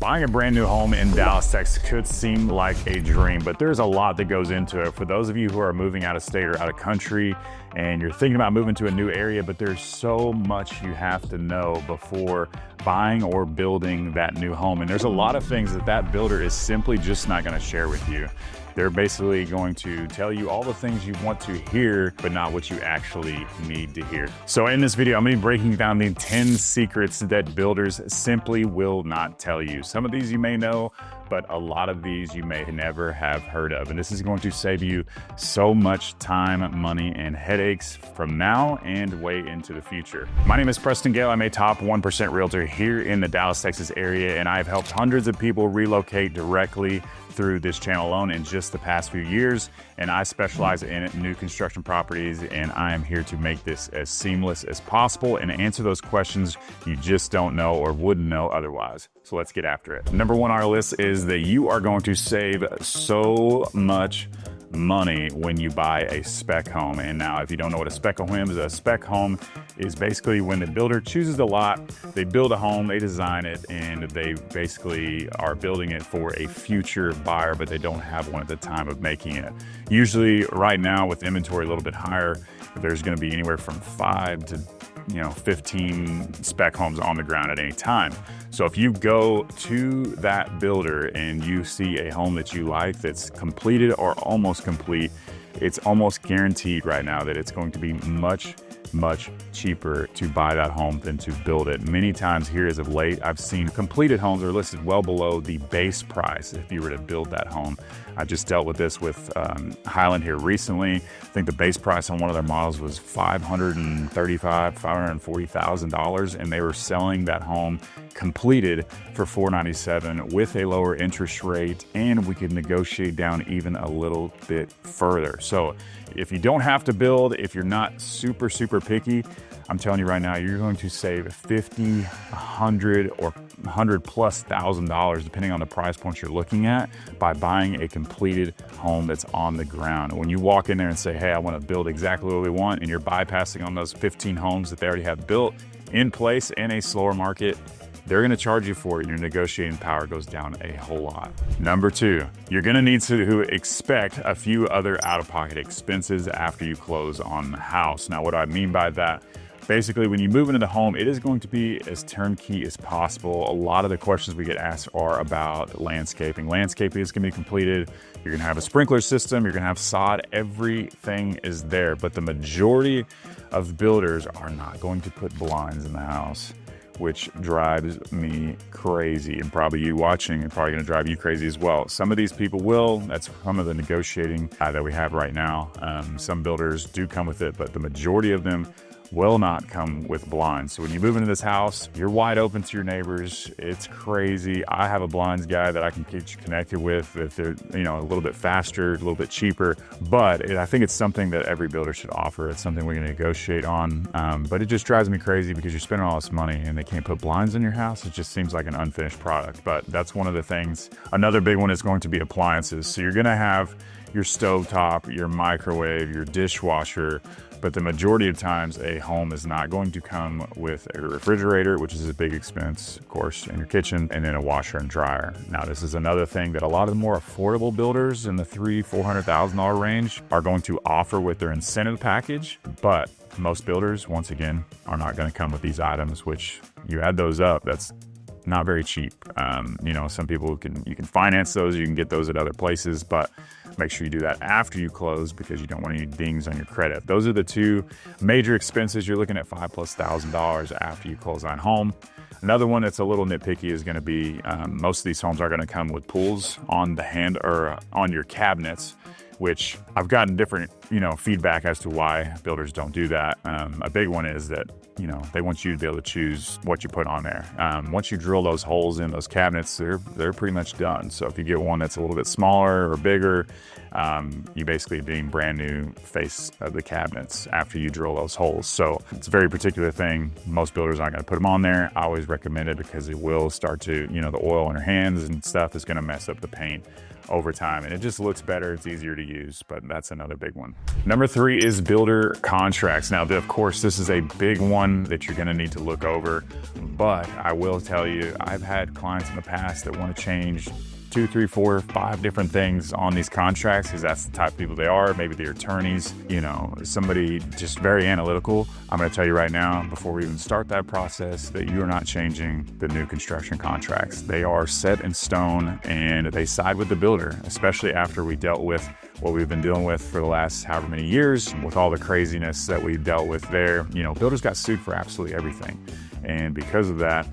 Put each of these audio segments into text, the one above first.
Buying a brand new home in Dallas, Texas could seem like a dream, but there's a lot that goes into it. For those of you who are moving out of state or out of country and you're thinking about moving to a new area, but there's so much you have to know before buying or building that new home. And there's a lot of things that builder is simply just not going to share with you. They're basically going to tell you all the things you want to hear, but not what you actually need to hear. So in this video, I'm gonna be breaking down the 10 secrets that builders simply will not tell you. Some of these you may know, but a lot of these you may never have heard of. And this is going to save you so much time, money, and headaches from now and way into the future. My name is Preston Gale. I'm a top 1% realtor here in the Dallas, Texas area, and I've helped hundreds of people relocate directly through this channel alone in just the past few years. And I specialize in new construction properties, and I am here to make this as seamless as possible and answer those questions you just don't know or wouldn't know otherwise. So let's get after it. Number one on our list is that you are going to save so much money when you buy a spec home. And now, if you don't know what a spec home is basically when the builder chooses the lot, they build a home, they design it, and they basically are building it for a future buyer, but they don't have one at the time of making it. Usually right now with inventory a little bit higher, there's going to be anywhere from 5 to 15 spec homes on the ground at any time. So if you go to that builder and you see a home that you like that's completed or almost complete, it's almost guaranteed right now that it's going to be much cheaper to buy that home than to build it. Many times here as of late, I've seen completed homes are listed well below the base price if you were to build that home. I just dealt with this with Highland here recently. I think the base price on one of their models was $540,000, and they were selling that home completed for $497 with a lower interest rate, and we could negotiate down even a little bit further. So if you don't have to build, if you're not super picky, I'm telling you right now, you're going to save $50, $100, or $100,000+ depending on the price points you're looking at by buying a completed home that's on the ground. When you walk in there and say, hey, I want to build exactly what we want, and you're bypassing on those 15 homes that they already have built in place in a slower market, they're going to charge you for it, and your negotiating power goes down a whole lot. Number two, you're going to need to expect a few other out-of-pocket expenses after you close on the house. Now, what do I mean by that? Basically, when you move into the home, it is going to be as turnkey as possible. A lot of the questions we get asked are about landscaping. Landscaping is going to be completed. You're going to have a sprinkler system. You're going to have sod. Everything is there. But the majority of builders are not going to put blinds in the house, which drives me crazy. And probably you watching is probably going to drive you crazy as well. Some of these people will. That's some of the negotiating that we have right now. Some builders do come with it, but the majority of them will not come with blinds. So when you move into this house, you're wide open to your neighbors. It's crazy. I have a blinds guy that I can get you connected with if they're a little bit faster, a little bit cheaper. But I think it's something that every builder should offer. It's something we're going to negotiate on. But it just drives me crazy because you're spending all this money and they can't put blinds in your house. It just seems like an unfinished product. But that's one of the things. Another big one is going to be appliances. So you're going to have your stovetop, your microwave, your dishwasher, but the majority of times a home is not going to come with a refrigerator, which is a big expense, of course, in your kitchen, and then a washer and dryer. Now, this is another thing that a lot of the more affordable builders in the $300,000-$400,000 range are going to offer with their incentive package, but most builders, once again, are not going to come with these items, which you add those up, that's not very cheap. Some people you can finance those, you can get those at other places, but make sure you do that after you close because you don't want any dings on your credit. Those are the two major expenses. You're looking at $5,000+ after you close on home. Another one that's a little nitpicky is going to be most of these homes are going to come with pulls on the hand or on your cabinets, which I've gotten different feedback as to why builders don't do that. A big one is that they want you to be able to choose what you put on there. Once you drill those holes in those cabinets, they're pretty much done. So if you get one that's a little bit smaller or bigger, you basically being brand new face of the cabinets after you drill those holes. So it's a very particular thing. Most builders aren't going to put them on there. I always recommend it because it will start to, the oil in your hands and stuff is going to mess up the paint over time, and it just looks better. It's easier to use, but that's another big one. Number 3 is builder contracts. Now, of course, this is a big one that you're going to need to look over, but I will tell you, I've had clients in the past that want to change 2, 3, 4, 5 different things on these contracts because that's the type of people they are. Maybe they're attorneys, somebody just very analytical. I'm going to tell you right now, before we even start that process, that you are not changing the new construction contracts. They are set in stone and they side with the builder, especially after we dealt with what we've been dealing with for the last however many years with all the craziness that we dealt with there. Builders got sued for absolutely everything. And because of that,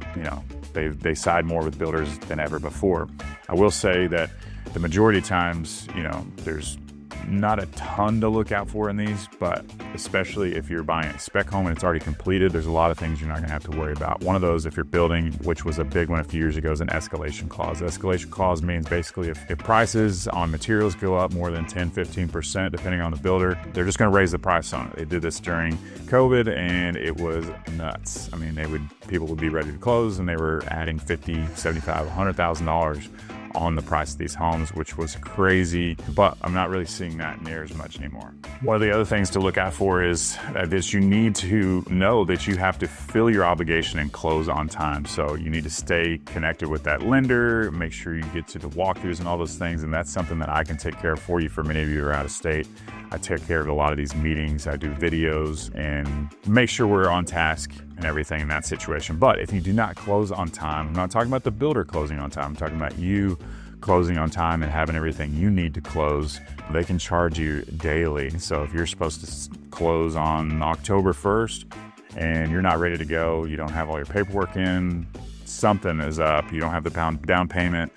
they side more with builders than ever before. I will say that the majority of times, there's not a ton to look out for in these, but especially if you're buying a spec home and it's already completed, there's a lot of things you're not gonna have to worry about. One of those, if you're building, which was a big one a few years ago, is an escalation clause. The escalation clause means basically if prices on materials go up more than 10, 15%, depending on the builder, they're just gonna raise the price on it. They did this during COVID and it was nuts. I mean, people would be ready to close and they were adding $50,000, $75,000, $100,000 on the price of these homes, which was crazy, but I'm not really seeing that near as much anymore. One of the other things to look out for is that you need to know that you have to fill your obligation and close on time. So you need to stay connected with that lender, make sure you get to the walkthroughs and all those things, and that's something that I can take care of for you for many of you who are out of state. I take care of a lot of these meetings, I do videos, and make sure we're on task and everything in that situation. But if you do not close on time, I'm not talking about the builder closing on time, I'm talking about you closing on time and having everything you need to close, they can charge you daily. So if you're supposed to close on October 1st and you're not ready to go, you don't have all your paperwork in, something is up, you don't have the down payment,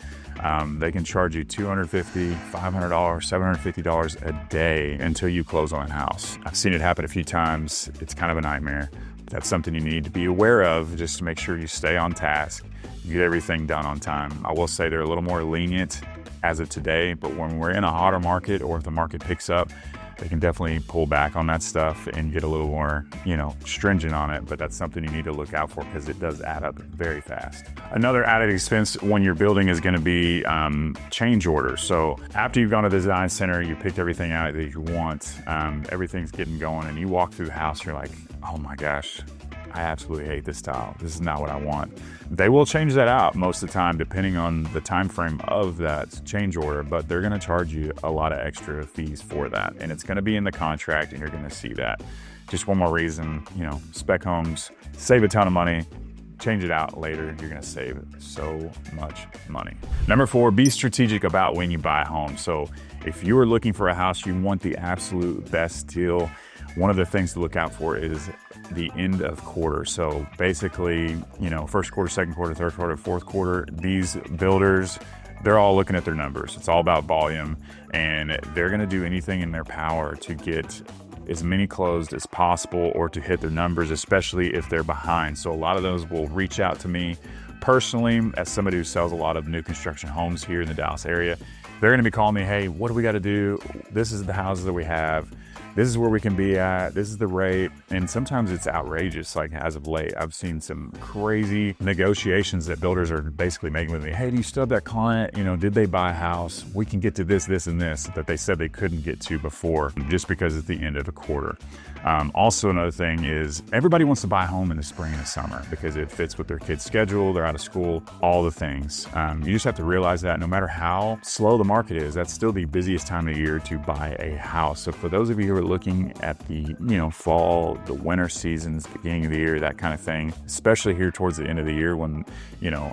they can charge you $250, $500, $750 a day until you close on a house. I've seen it happen a few times. It's kind of a nightmare. That's something you need to be aware of just to make sure you stay on task, you get everything done on time. I will say they're a little more lenient as of today, but when we're in a hotter market or if the market picks up, they can definitely pull back on that stuff and get a little more, stringent on it. But that's something you need to look out for because it does add up very fast. Another added expense when you're building is going to be change orders. So after you've gone to the design center, you picked everything out that you want, everything's getting going, and you walk through the house, you're like, oh my gosh, I absolutely hate this tile. This is not what I want. They will change that out most of the time, depending on the time frame of that change order, but they're gonna charge you a lot of extra fees for that. And it's gonna be in the contract and you're gonna see that. Just one more reason, spec homes, save a ton of money, change it out later, you're gonna save so much money. Number 4, be strategic about when you buy a home. So if you are looking for a house, you want the absolute best deal. One of the things to look out for is the end of quarter. So basically, first quarter, second quarter, third quarter, fourth quarter, these builders, they're all looking at their numbers. It's all about volume, and they're gonna do anything in their power to get as many closed as possible or to hit their numbers, especially if they're behind. So a lot of those will reach out to me personally as somebody who sells a lot of new construction homes here in the Dallas area. They're gonna be calling me, hey, what do we gotta do? This is the houses that we have. This is where we can be at, this is the rate. And sometimes it's outrageous, like as of late. I've seen some crazy negotiations that builders are basically making with me. Hey, do you still have that client? Did they buy a house? We can get to this, this, and this that they said they couldn't get to before just because it's the end of a quarter. Also, another thing is everybody wants to buy a home in the spring and the summer because it fits with their kids' schedule, they're out of school, all the things. You just have to realize that no matter how slow the market is, that's still the busiest time of year to buy a house. So for those of you who are looking at the fall, the winter seasons, beginning of the year, that kind of thing, especially here towards the end of the year when,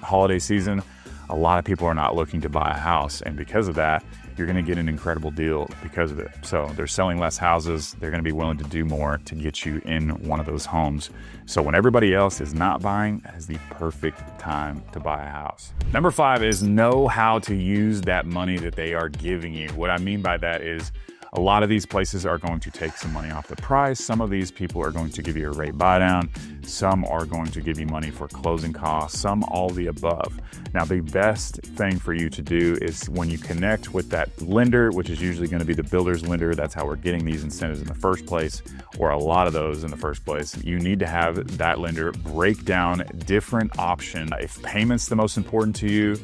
holiday season, a lot of people are not looking to buy a house. And because of that, you're going to get an incredible deal because of it. So they're selling less houses. They're going to be willing to do more to get you in one of those homes. So when everybody else is not buying, that is the perfect time to buy a house. Number 5 is know how to use that money that they are giving you. What I mean by that is A lot of these places are going to take some money off the price. Some of these people are going to give you a rate buy down. Some are going to give you money for closing costs, some all the above. Now, the best thing for you to do is when you connect with that lender, which is usually going to be the builder's lender, that's how we're getting these incentives in the first place, or a lot of those in the first place. You need to have that lender break down different options. If payment's the most important to you,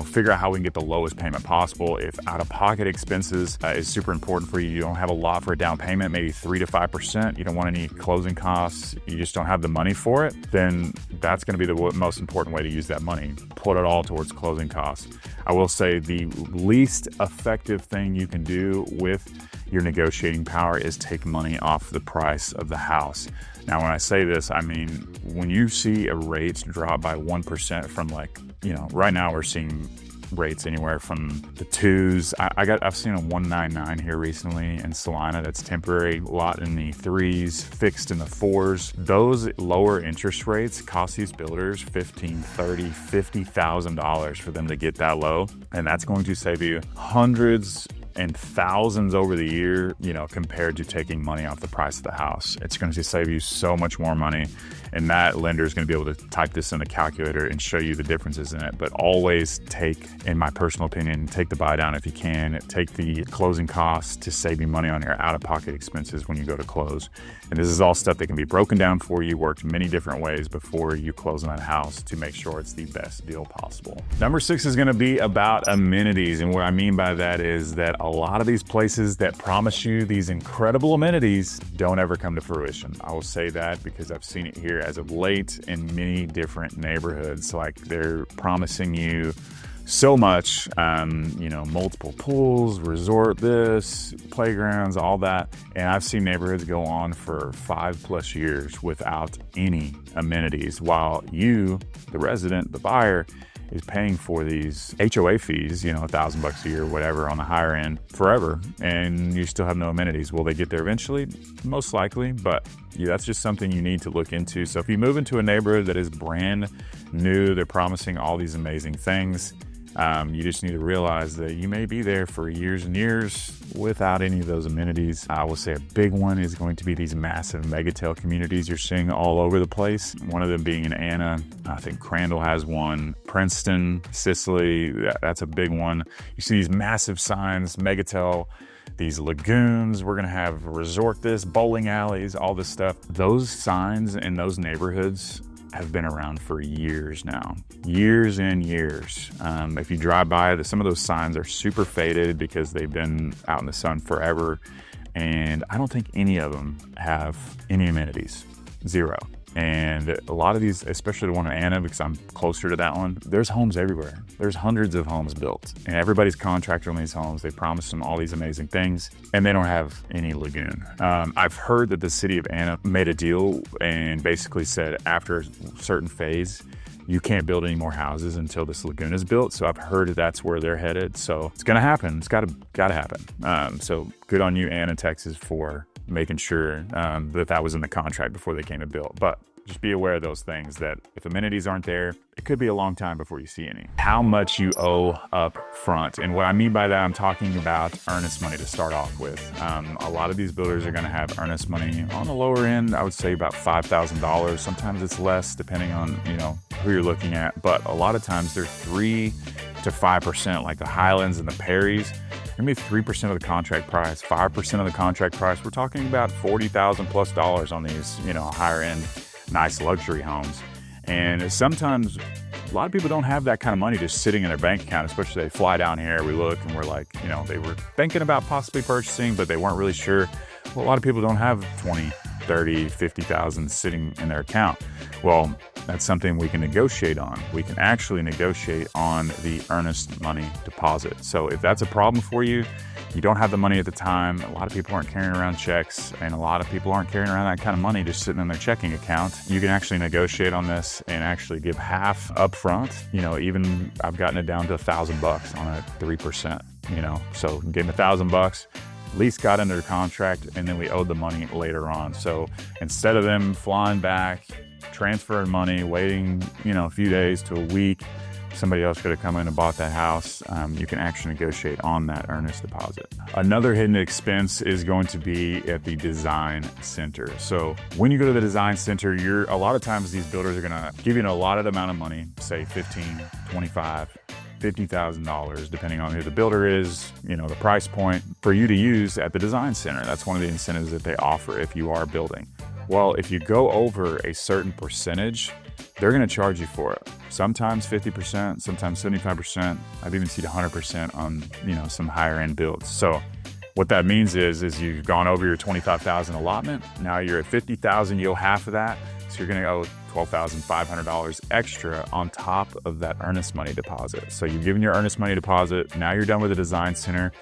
figure out how we can get the lowest payment possible. If out-of-pocket expenses is super important for you, you don't have a lot for a down payment, maybe 3 to 5%, you don't want any closing costs, you just don't have the money for it, then that's going to be the most important way to use that money. Put it all towards closing costs. I will say the least effective thing you can do with your negotiating power is take money off the price of the house. Now, when I say this, I mean, when you see a rate drop by 1% from right now we're seeing rates anywhere from the twos. I've seen a 199 here recently in Salina that's temporary, a lot in the threes, fixed in the fours. Those lower interest rates cost these builders $15,000, $30,000, $50,000 for them to get that low. And that's going to save you hundreds and thousands over the year, compared to taking money off the price of the house. It's going to save you so much more money. And that lender is going to be able to type this in a calculator and show you the differences in it. But always take, in my personal opinion, take the buy down if you can. Take the closing costs to save you money on your out-of-pocket expenses when you go to close. And this is all stuff that can be broken down for you, worked many different ways before you close on that house to make sure it's the best deal possible. Number 6 is going to be about amenities. And what I mean by that is that a lot of these places that promise you these incredible amenities don't ever come to fruition. I will say that because I've seen it here as of late in many different neighborhoods. Like they're promising you so much, multiple pools, resort this, playgrounds, all that. And I've seen neighborhoods go on for 5+ years without any amenities, while you, the resident, the buyer, is paying for these HOA fees, $1,000 a year, whatever, on the higher end forever, and you still have no amenities. Will they get there eventually? Most likely, but that's just something you need to look into. So if you move into a neighborhood that is brand new, they're promising all these amazing things, you just need to realize that you may be there for years and years without any of those amenities. I will say a big one is going to be these massive megatel communities you're seeing all over the place. One of them being in Anna. I think Crandall has one. Preston, Sicily, that's a big one. You see these massive signs, megatel, these lagoons, we're going to have resort this, bowling alleys, all this stuff. Those signs in those neighborhoods have been around for years now, years and years. If you drive by, some of those signs are super faded because they've been out in the sun forever. And I don't think any of them have any amenities, zero. And a lot of these, especially the one in Anna, because I'm closer to that one, there's homes everywhere. There's hundreds of homes built, and everybody's contractor on these homes. They promise them all these amazing things, and they don't have any lagoon. I've heard that the city of Anna made a deal and basically said after a certain phase, you can't build any more houses until this lagoon is built. So I've heard that's where they're headed. So it's going to happen. It's got to happen. So good on you, Anna, Texas, for making sure that was in the contract before they came to build. But just be aware of those things, that if amenities aren't there, it could be a long time before you see any. How much you owe up front. And what I mean by that, I'm talking about earnest money to start off with. A lot of these builders are going to have earnest money on the lower end. I would say about $5,000. Sometimes it's less depending on, who you're looking at. But a lot of times they're 3 to 5%, like the Highlands and the Perrys. Maybe 3% of the contract price, 5% of the contract price. We're talking about $40,000 plus on these, higher end, nice luxury homes. And sometimes a lot of people don't have that kind of money just sitting in their bank account, especially they fly down here, we look and we're like, they were thinking about possibly purchasing, but they weren't really sure. Well, a lot of people don't have 20, 30, 50,000 sitting in their account. Well, that's something we can negotiate on. We can actually negotiate on the earnest money deposit. So if that's a problem for you, you don't have the money at the time. A lot of people aren't carrying around checks, and a lot of people aren't carrying around that kind of money just sitting in their checking account. You can actually negotiate on this and actually give half up front. Even I've gotten it down to $1,000 on a 3%, so give them $1,000. Lease got under contract, and then we owed the money later on. So instead of them flying back, transferring money, waiting, a few days to a week somebody else could have come in and bought that house. You can actually negotiate on that earnest deposit. Another hidden expense is going to be at the design center. So when you go to the design center, a lot of times these builders are gonna give you a allotted amount of money, say 15, 25, $50,000, depending on who the builder is, the price point, for you to use at the design center. That's one of the incentives that they offer if you are building. Well, if you go over a certain percentage, they're going to charge you for it. Sometimes 50%, sometimes 75%. I've even seen 100% on, some higher end builds. So what that means is you've gone over your $25,000 allotment. Now you're at $50,000, you owe half of that. So you're going to owe $12,500 extra on top of that earnest money deposit. So you've given your earnest money deposit. Now you're done with the design center.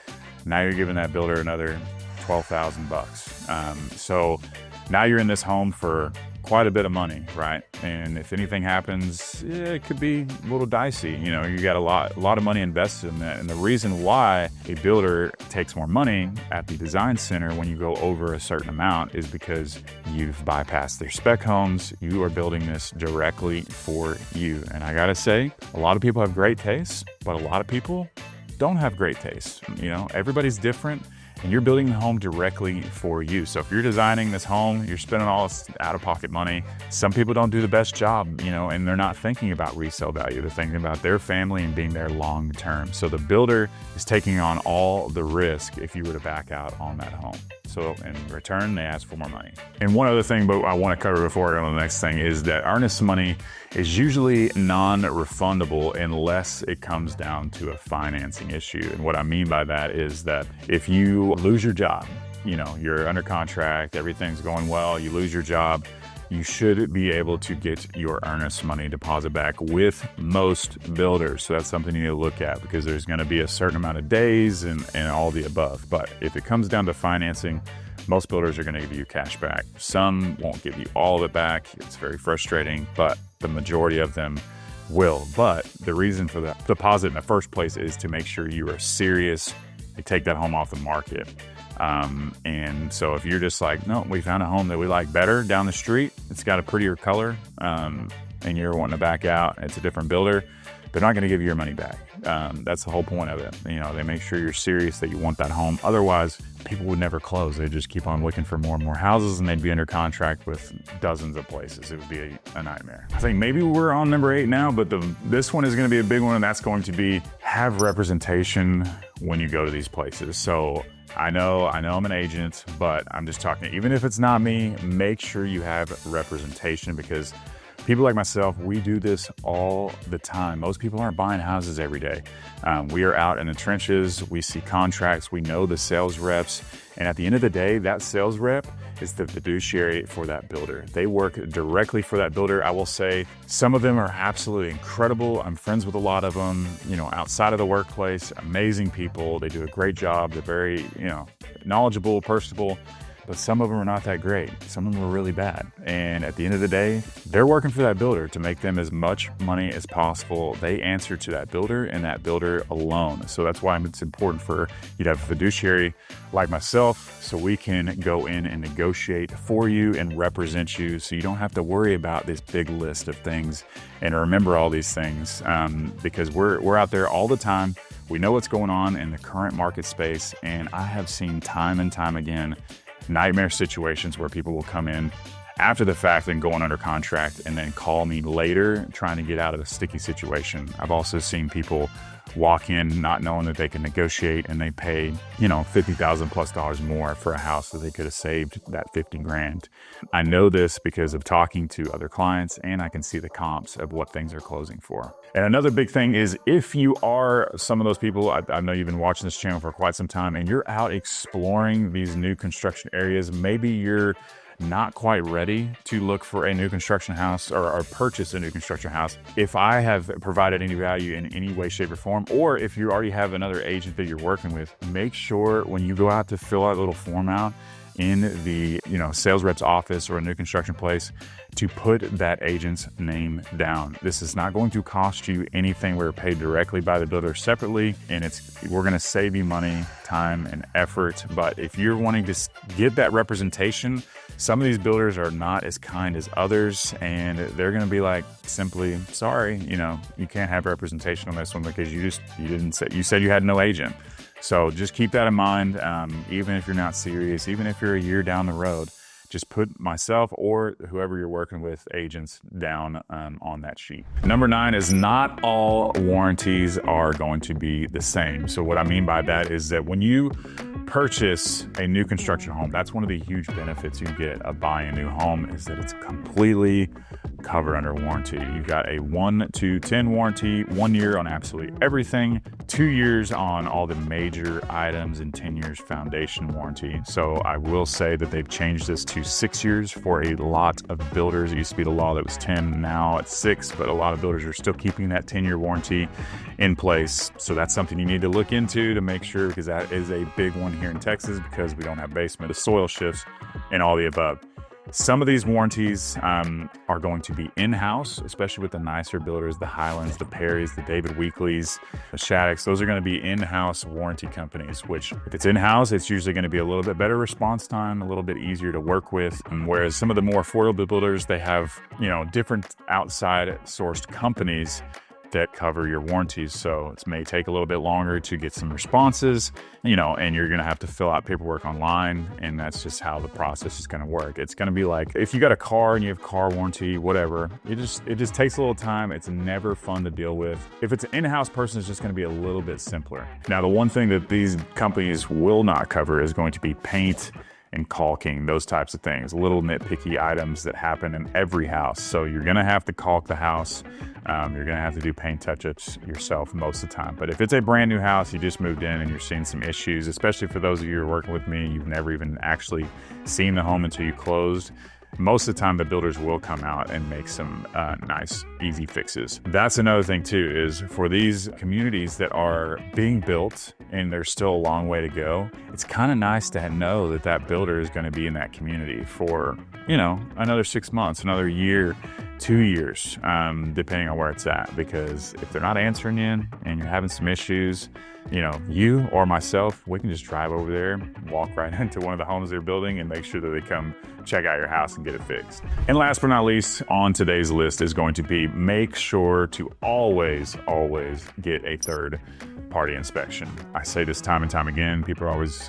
Now you're giving that builder another $12,000. So now you're in this home for quite a bit of money, right? And if anything happens, it could be a little dicey. You got a lot of money invested in that. And the reason why a builder takes more money at the design center when you go over a certain amount is because you've bypassed their spec homes. You are building this directly for you. And I gotta say, a lot of people have great taste, but a lot of people don't have great taste. Everybody's different. And you're building the home directly for you. So if you're designing this home, you're spending all this out-of-pocket money. Some people don't do the best job, and they're not thinking about resale value. They're thinking about their family and being there long-term. So the builder is taking on all the risk if you were to back out on that home. So in return, they ask for more money. And one other thing, but I want to cover before I go to the next thing, is that earnest money is usually non-refundable unless it comes down to a financing issue. And what I mean by that is that if you lose your job, you're under contract, everything's going well, you lose your job, you should be able to get your earnest money deposit back with most builders. So that's something you need to look at, because there's going to be a certain amount of days and all the above. But if it comes down to financing, most builders are going to give you cash back. Some won't give you all of it back. It's very frustrating, but the majority of them will. But the reason for the deposit in the first place is to make sure you are serious. They take that home off the market. And so if you're just like, no, we found a home that we like better down the street, it's got a prettier color, and you're wanting to back out, it's a different builder, they're not going to give you your money back. That's the whole point of it. They make sure you're serious that you want that home. Otherwise, people would never close. They just keep on looking for more and more houses, and they'd be under contract with dozens of places. It would be a nightmare. I think maybe we're on number 8 now, but this one is going to be a big one, and that's going to be have representation when you go to these places. So I know I'm an agent, but I'm just talking, even if it's not me, make sure you have representation, because people like myself, we do this all the time. Most people aren't buying houses every day. We are out in the trenches. We see contracts. We know the sales reps. And at the end of the day, that sales rep is the fiduciary for that builder. They work directly for that builder. I will say some of them are absolutely incredible. I'm friends with a lot of them, outside of the workplace, amazing people. They do a great job. They're very, knowledgeable, personable. But some of them are not that great. Some of them are really bad. And at the end of the day, they're working for that builder to make them as much money as possible. They answer to that builder and that builder alone. So that's why it's important for you to have a fiduciary like myself, so we can go in and negotiate for you and represent you, so you don't have to worry about this big list of things and remember all these things, because we're out there all the time. We know what's going on in the current market space. And I have seen time and time again nightmare situations where people will come in after the fact and going under contract and then call me later trying to get out of a sticky situation. I've also seen people walk in not knowing that they can negotiate, and they pay, $50,000 plus more for a house that they could have saved that 50 grand. I know this because of talking to other clients, and I can see the comps of what things are closing for. And another big thing is, if you are some of those people, I know you've been watching this channel for quite some time, and you're out exploring these new construction areas, maybe you're not quite ready to look for a new construction house or purchase a new construction house. If I have provided any value in any way, shape, or form, or if you already have another agent that you're working with, make sure when you go out to fill out a little form out in the sales rep's office or a new construction place, to put that agent's name down. This is not going to cost you anything. We're paid directly by the builder separately, and we're going to save you money, time, and effort. But if you're wanting to get that representation Some of these builders are not as kind as others, and they're going to be like, simply, sorry, you can't have representation on this one because you said you had no agent. So just keep that in mind. Even if you're not serious, even if you're a year down the road, just put myself or whoever you're working with agents down on that sheet. Number 9 is not all warranties are going to be the same. So what I mean by that is that when you purchase a new construction home, that's one of the huge benefits you get of buying a new home is that it's completely covered under warranty. You've got a 1 to 10 warranty, 1 year on absolutely everything, 2 years on all the major items, and 10 years foundation warranty. So I will say that they've changed this to 6 years for a lot of builders. It used to be the law that was 10, now it's 6, but a lot of builders are still keeping that 10-year warranty in place. So that's something you need to look into to make sure, because that is a big one here in Texas because we don't have basement, the soil shifts, and all the above. Some of these warranties are going to be in-house, especially with the nicer builders, the Highlands, the Perrys, the David Weekleys, the Shaddocks. Those are going to be in-house warranty companies, which if it's in-house, it's usually going to be a little bit better response time, a little bit easier to work with. And whereas some of the more affordable builders, they have, different outside sourced companies that cover your warranties. So it may take a little bit longer to get some responses, and you're going to have to fill out paperwork online. And that's just how the process is going to work. It's going to be like, if you got a car and you have car warranty, whatever, it just takes a little time. It's never fun to deal with. If it's an in-house person, it's just going to be a little bit simpler. Now, the one thing that these companies will not cover is going to be paint and caulking, those types of things, little nitpicky items that happen in every house. So you're gonna have to caulk the house. You're gonna have to do paint touch-ups yourself most of the time. But if it's a brand new house, you just moved in and you're seeing some issues, especially for those of you who are working with me, you've never even actually seen the home until you closed, most of the time the builders will come out and make some nice, easy fixes. That's another thing too, is for these communities that are being built and there's still a long way to go, it's kind of nice to know that that builder is going to be in that community for, another 6 months, another year, 2 years, depending on where it's at. Because if they're not answering you and you're having some issues, you or myself, we can just drive over there, walk right into one of the homes they're building and make sure that they come check out your house and get it fixed. And last but not least on today's list is going to be, make sure to always get a third party inspection. I say this time and time again. People are always,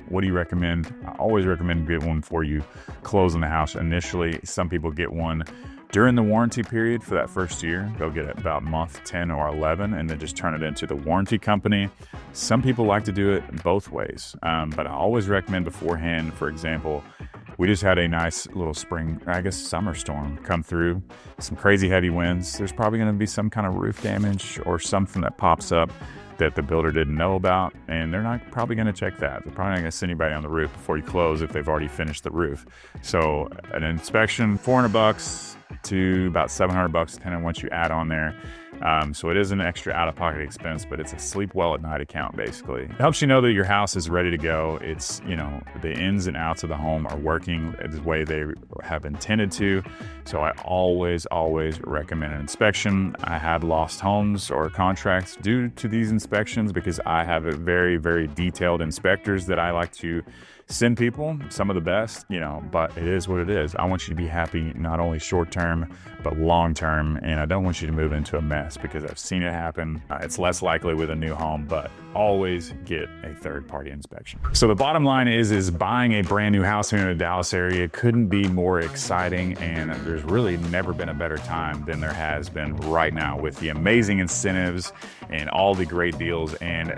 what do you recommend? I always recommend get one before you close on the house initially. Some people get one during the warranty period for that first year. They'll get it about month 10 or 11 and then just turn it into the warranty company. Some people like to do it both ways, but I always recommend beforehand. For example, we just had a nice little summer storm come through, some crazy heavy winds. There's probably going to be some kind of roof damage or something that pops up that the builder didn't know about, and they're not probably going to check that. They're probably not going to send anybody on the roof before you close if they've already finished the roof. So an inspection, $400 to about $700 depending on what you add on there. So it is an extra out-of-pocket expense, but it's a sleep well at night account, basically. It helps you know that your house is ready to go. It's, the ins and outs of the home are working the way they have intended to. So I always recommend an inspection. I have lost homes or contracts due to these inspections because I have a very, very detailed inspectors that I like to send people, some of the best, but it is what it is. I want you to be happy, not only short term, but long term. And I don't want you to move into a mess because I've seen it happen. It's less likely with a new home, but always get a third party inspection. So the bottom line is buying a brand new house here in the Dallas area couldn't be more exciting. And there's really never been a better time than there has been right now with the amazing incentives and all the great deals and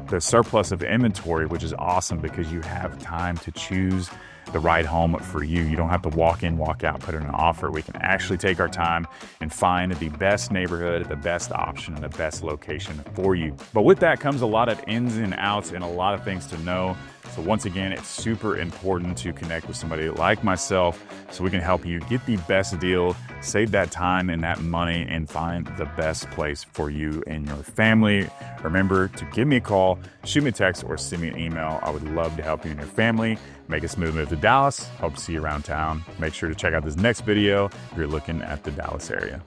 the surplus of inventory, which is awesome because you have time to choose the right home for you. You don't have to walk in, walk out, put in an offer. We can actually take our time and find the best neighborhood, the best option, and the best location for you. But with that comes a lot of ins and outs and a lot of things to know. So once again, it's super important to connect with somebody like myself so we can help you get the best deal, save that time and that money, and find the best place for you and your family. Remember to give me a call, shoot me a text, or send me an email. I would love to help you and your family make a smooth move to Dallas. Hope to see you around town. Make sure to check out this next video if you're looking at the Dallas area.